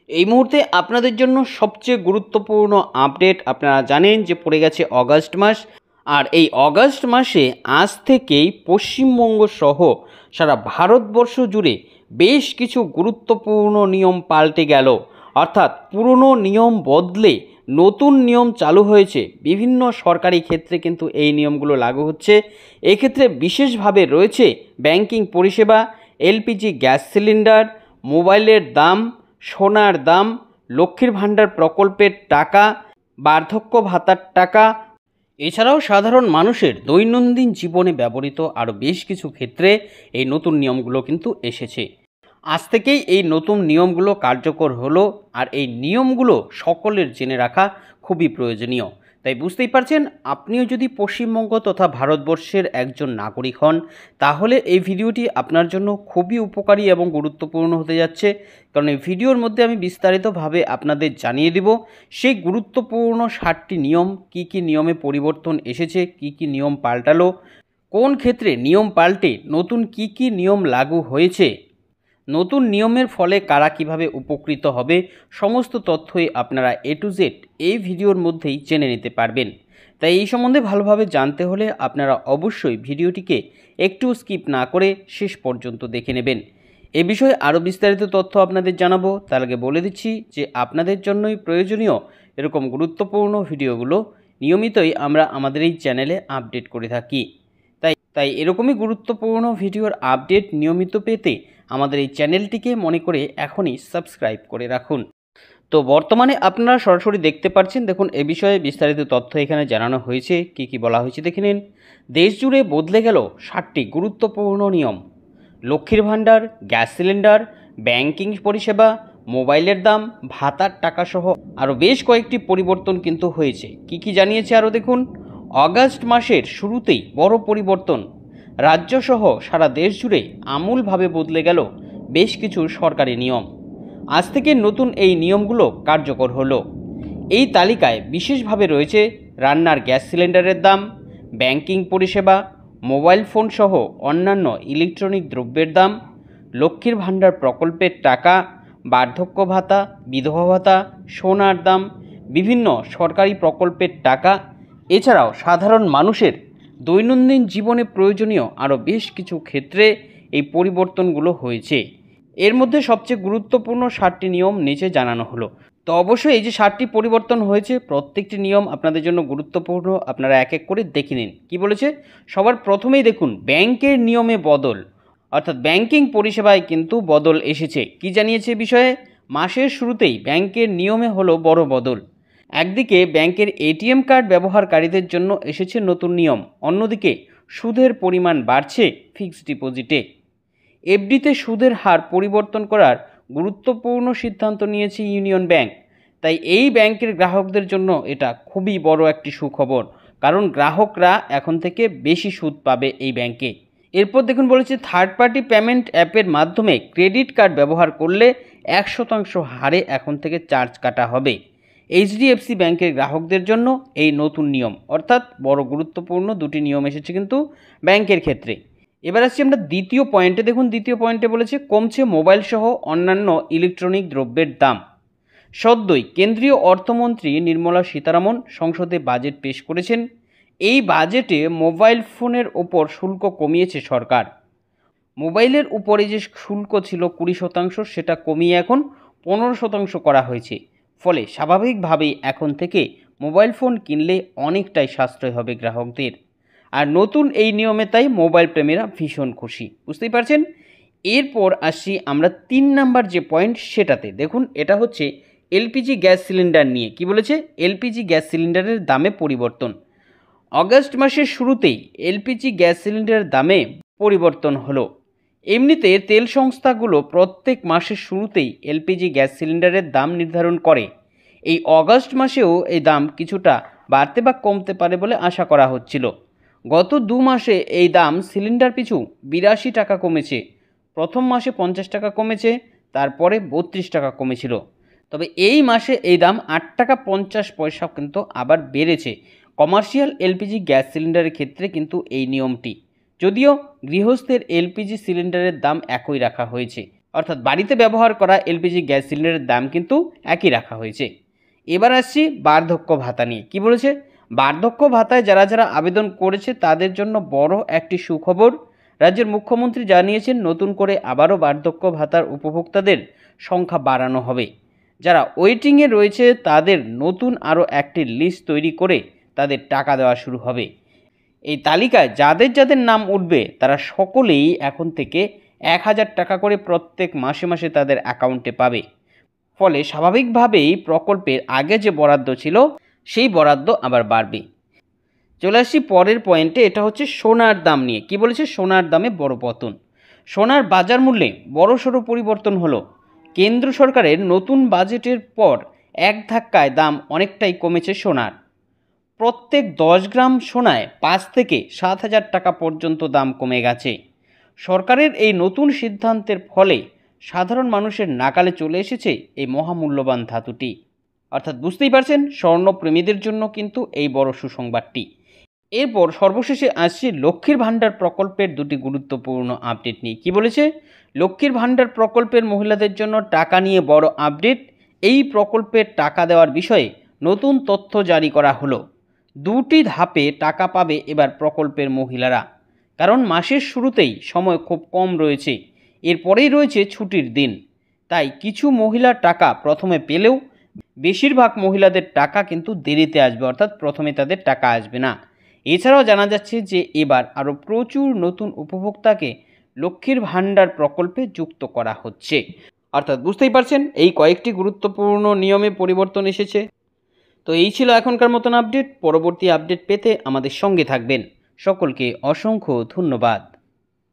এই মুহূর্তে আপনাদের জন্য সবচেয়ে গুরুত্বপূর্ণ আপডেট। আপনারা জানেন যে পড়ে গেছে অগাস্ট মাস, আর এই অগাস্ট মাসে আজ থেকেই পশ্চিমবঙ্গ সহ সারা ভারতবর্ষ জুড়ে বেশ কিছু গুরুত্বপূর্ণ নিয়ম পাল্টে গেল। অর্থাৎ পুরনো নিয়ম বদলে নতুন নিয়ম চালু হয়েছে। বিভিন্ন সরকারি ক্ষেত্রে কিন্তু এই নিয়মগুলো লাগু হচ্ছে। এক্ষেত্রে বিশেষভাবে রয়েছে ব্যাংকিং পরিষেবা, এলপিজি গ্যাস সিলিন্ডার, মোবাইলের দাম, সোনার দাম, লক্ষ্মীর ভাণ্ডার প্রকল্পের টাকা, বার্ধক্য ভাতার টাকা, এছাড়াও সাধারণ মানুষের দৈনন্দিন জীবনে ব্যবহৃত আরও বেশ কিছু ক্ষেত্রে এই নতুন নিয়মগুলো কিন্তু এসেছে। আজ থেকেই এই নতুন নিয়মগুলো কার্যকর হলো, আর এই নিয়মগুলো সকলের জেনে রাখা খুবই প্রয়োজনীয়। তাই বুঝতেই পারছেন, আপনিও যদি পশ্চিমবঙ্গ তথা ভারতবর্ষের একজন নাগরিক হন, তাহলে এই ভিডিওটি আপনার জন্য খুবই উপকারী এবং গুরুত্বপূর্ণ হতে যাচ্ছে। কারণ এই ভিডিওর মধ্যে আমি বিস্তারিতভাবে আপনাদের জানিয়ে দেব সেই গুরুত্বপূর্ণ 60টি নিয়ম, কি কি নিয়মে পরিবর্তন এসেছে, কি কি নিয়ম পাল্টালো, কোন ক্ষেত্রে নিয়ম পাল্টে নতুন কি কি নিয়ম লাগু হয়েছে, নতুন নিয়মের ফলে কারা কিভাবে উপকৃত হবে, সমস্ত তথ্যই আপনারা A to Z এই ভিডিওর মধ্যেই জেনে নিতে পারবেন। তাই এই সম্বন্ধে ভালোভাবে জানতে হলে আপনারা অবশ্যই ভিডিওটিকে একটু স্কিপ না করে শেষ পর্যন্ত দেখে নেবেন। এ বিষয়ে আরও বিস্তারিত তথ্য আপনাদের জানাবো, তার আগে বলে দিচ্ছি যে আপনাদের জন্যই প্রয়োজনীয় এরকম গুরুত্বপূর্ণ ভিডিওগুলো নিয়মিতই আমরা আমাদের এই চ্যানেলে আপডেট করে থাকি। তাই এরকমই গুরুত্বপূর্ণ ভিডিওর আপডেট নিয়মিত পেতে আমাদের এই চ্যানেলটিকে মনে করে এখনই সাবস্ক্রাইব করে রাখুন। তো বর্তমানে আপনারা সরাসরি দেখতে পাচ্ছেন, দেখুন এ বিষয়ে বিস্তারিত তথ্য এখানে জানানো হয়েছে। কি কি বলা হয়েছে দেখে নিন। দেশ জুড়ে বদলে গেল 60টি গুরুত্বপূর্ণ নিয়ম। লক্ষ্মীর ভাণ্ডার, গ্যাস সিলিন্ডার, ব্যাংকিং পরিষেবা, মোবাইলের দাম, ভাতার টাকাসহ আরও বেশ কয়েকটি পরিবর্তন কিন্তু হয়েছে। কি কি জানিয়েছে আরও দেখুন। অগাস্ট মাসের শুরুতেই বড় পরিবর্তন। রাজ্যসহ সারা দেশ জুড়ে আমূলভাবে বদলে গেল বেশ কিছু সরকারি নিয়ম। আজ থেকে নতুন এই নিয়মগুলো কার্যকর হলো। এই তালিকায় বিশেষভাবে রয়েছে রান্নার গ্যাস সিলিন্ডারের দাম, ব্যাংকিং পরিষেবা, মোবাইল ফোন সহ অন্যান্য ইলেকট্রনিক দ্রব্যের দাম, লক্ষ্মীর ভাণ্ডার প্রকল্পের টাকা, বার্ধক্য ভাতা, বিধবা ভাতা, সোনার দাম, বিভিন্ন সরকারি প্রকল্পের টাকা, এছাড়াও সাধারণ মানুষের দৈনন্দিন জীবনে প্রয়োজনীয় আরও বেশ কিছু ক্ষেত্রে এই পরিবর্তনগুলো হয়েছে। এর মধ্যে সবচেয়ে গুরুত্বপূর্ণ 60টি নিয়ম নিচে জানানো হলো। তো অবশ্যই এই যে 60টি পরিবর্তন হয়েছে, প্রত্যেকটি নিয়ম আপনাদের জন্য গুরুত্বপূর্ণ। আপনারা এক এক করে দেখে নিন কী বলেছে। সবার প্রথমেই দেখুন ব্যাংকের নিয়মে বদল, অর্থাৎ ব্যাংকিং পরিষেবায় কিন্তু বদল এসেছে। কি জানিয়েছে বিষয়ে। মাসের শুরুতেই ব্যাংকের নিয়মে হলো বড় বদল। একদিকে ব্যাংকের এটিএম কার্ড ব্যবহারকারীদের জন্য এসেছে নতুন নিয়ম, অন্যদিকে সুদের পরিমাণ বাড়ছে ফিক্সড ডিপোজিটে। এফডিতে সুদের হার পরিবর্তন করার গুরুত্বপূর্ণ সিদ্ধান্ত নিয়েছে ইউনিয়ন ব্যাংক। তাই এই ব্যাংকের গ্রাহকদের জন্য এটা খুবই বড় একটি সুখবর, কারণ গ্রাহকরা এখন থেকে বেশি সুদ পাবে এই ব্যাংকে। এরপর দেখুন বলেছে থার্ড পার্টি পেমেন্ট অ্যাপের মাধ্যমে ক্রেডিট কার্ড ব্যবহার করলে 1% হারে এখন থেকে চার্জ কাটা হবে। এইচডিএফসি ব্যাংকের গ্রাহকদের জন্য এই নতুন নিয়ম, অর্থাৎ বড় গুরুত্বপূর্ণ দুটি নিয়ম এসেছে কিন্তু ব্যাংকের ক্ষেত্রে। এবার আসছি আমরা দ্বিতীয় পয়েন্টে। দেখুন দ্বিতীয় পয়েন্টে বলেছে কমছে মোবাইল সহ অন্যান্য ইলেকট্রনিক দ্রব্যের দাম। সদ্যই কেন্দ্রীয় অর্থমন্ত্রী নির্মলা সীতারামন সংসদে বাজেট পেশ করেছেন। এই বাজেটে মোবাইল ফোনের ওপর শুল্ক কমিয়েছে সরকার। মোবাইলের উপরে যে শুল্ক ছিল 20%, সেটা কমিয়ে এখন 15% করা হয়েছে। ফলে স্বাভাবিকভাবেই এখন থেকে মোবাইল ফোন কিনলে অনেকটাই সাশ্রয় হবে গ্রাহকদের। আর নতুন এই নিয়মে তাই মোবাইল প্রেমীরা ভীষণ খুশি, বুঝতেই পারছেন। এরপর আসছি আমরা 3 নাম্বার যে পয়েন্ট সেটাতে। দেখুন এটা হচ্ছে এলপিজি গ্যাস সিলিন্ডার নিয়ে। কি বলেছে। এলপিজি গ্যাস সিলিন্ডারের দামে পরিবর্তন। অগাস্ট মাসের শুরুতেই এলপিজি গ্যাস সিলিন্ডারের দামে পরিবর্তন হলো। এমনিতে তেল সংস্থাগুলো প্রত্যেক মাসের শুরুতেই এলপিজি গ্যাস সিলিন্ডারের দাম নির্ধারণ করে। এই অগাস্ট মাসেও এই দাম কিছুটা বাড়তে বা কমতে পারে বলে আশা করা হচ্ছিল। গত 2 মাসে এই দাম সিলিন্ডার পিছু 82 টাকা কমেছে। প্রথম মাসে 50 টাকা কমেছে, তারপরে 32 টাকা কমেছিল। তবে এই মাসে এই দাম 8 টাকা 50 পয়সা কিন্তু আবার বেড়েছে। কমার্শিয়াল এলপিজি গ্যাস সিলিন্ডারের ক্ষেত্রে কিন্তু এই নিয়মটি, যদিও গৃহস্থের এলপিজি সিলিন্ডারের দাম একই রাখা হয়েছে। অর্থাৎ বাড়িতে ব্যবহার করা এলপিজি গ্যাস সিলিন্ডারের দাম কিন্তু একই রাখা হয়েছে। এবার আসছি বার্ধক্য ভাতা নিয়ে। কি বলেছে? বার্ধক্য ভাতায় যারা যারা আবেদন করেছে তাদের জন্য বড় একটি সুখবর। রাজ্যের মুখ্যমন্ত্রী জানিয়েছেন নতুন করে আবারও বার্ধক্য ভাতার উপভোক্তাদের সংখ্যা বাড়ানো হবে। যারা ওয়েটিংয়ে রয়েছে তাদের নতুন আরও একটি লিস্ট তৈরি করে তাদের টাকা দেওয়া শুরু হবে। এই তালিকায় যাদের যাদের নাম উঠবে তারা সকলেই এখন থেকে 1000 টাকা করে প্রত্যেক মাসে মাসে তাদের অ্যাকাউন্টে পাবে। ফলে স্বাভাবিকভাবেই প্রকল্পের আগে যে বরাদ্দ ছিল সেই বরাদ্দ আবার বাড়বে। চলে আসছি পরের পয়েন্টে, এটা হচ্ছে সোনার দাম নিয়ে। কি বলেছে? সোনার দামে বড় পতন। সোনার বাজার মূল্যে বড়সড় পরিবর্তন হলো। কেন্দ্র সরকারের নতুন বাজেটের পর এক ধাক্কায় দাম অনেকটাই কমেছে সোনার। প্রত্যেক 10 গ্রাম সোনায় 5 থেকে 7,000 টাকা পর্যন্ত দাম কমে গেছে। সরকারের এই নতুন সিদ্ধান্তের ফলে সাধারণ মানুষের নাগালে চলে এসেছে এই মহামূল্যবান ধাতুটি। অর্থাৎ বুঝতেই পারছেন স্বর্ণপ্রেমীদের জন্য কিন্তু এই বড় সুসংবাদটি। এরপর সর্বশেষে আসছে লক্ষ্মীর ভাণ্ডার প্রকল্পের দুটি গুরুত্বপূর্ণ আপডেট নিয়ে। কি বলেছে? লক্ষ্মীর ভাণ্ডার প্রকল্পের মহিলাদের জন্য টাকা নিয়ে বড় আপডেট। এই প্রকল্পের টাকা দেওয়ার বিষয়ে নতুন তথ্য জারি করা হলো। 2টি ধাপে টাকা পাবে এবার প্রকল্পের মহিলারা, কারণ মাসের শুরুতেই সময় খুব কম রয়েছে, এরপরেই রয়েছে ছুটির দিন। তাই কিছু মহিলার টাকা প্রথমে পেলেও বেশিরভাগ মহিলাদের টাকা কিন্তু দেরিতে আসবে, অর্থাৎ প্রথমে তাদের টাকা আসবে না। এছাড়াও জানা যাচ্ছে যে এবার আরও প্রচুর নতুন উপভোক্তাকে লক্ষ্মীর ভাণ্ডার প্রকল্পে যুক্ত করা হচ্ছে। অর্থাৎ বুঝতেই পারছেন এই কয়েকটি গুরুত্বপূর্ণ নিয়মে পরিবর্তন এসেছে। তো এই ছিল এখনকার মতন আপডেট। পরবর্তী আপডেট পেতে আমাদের সঙ্গে থাকবেন। সকলকে অসংখ্য ধন্যবাদ।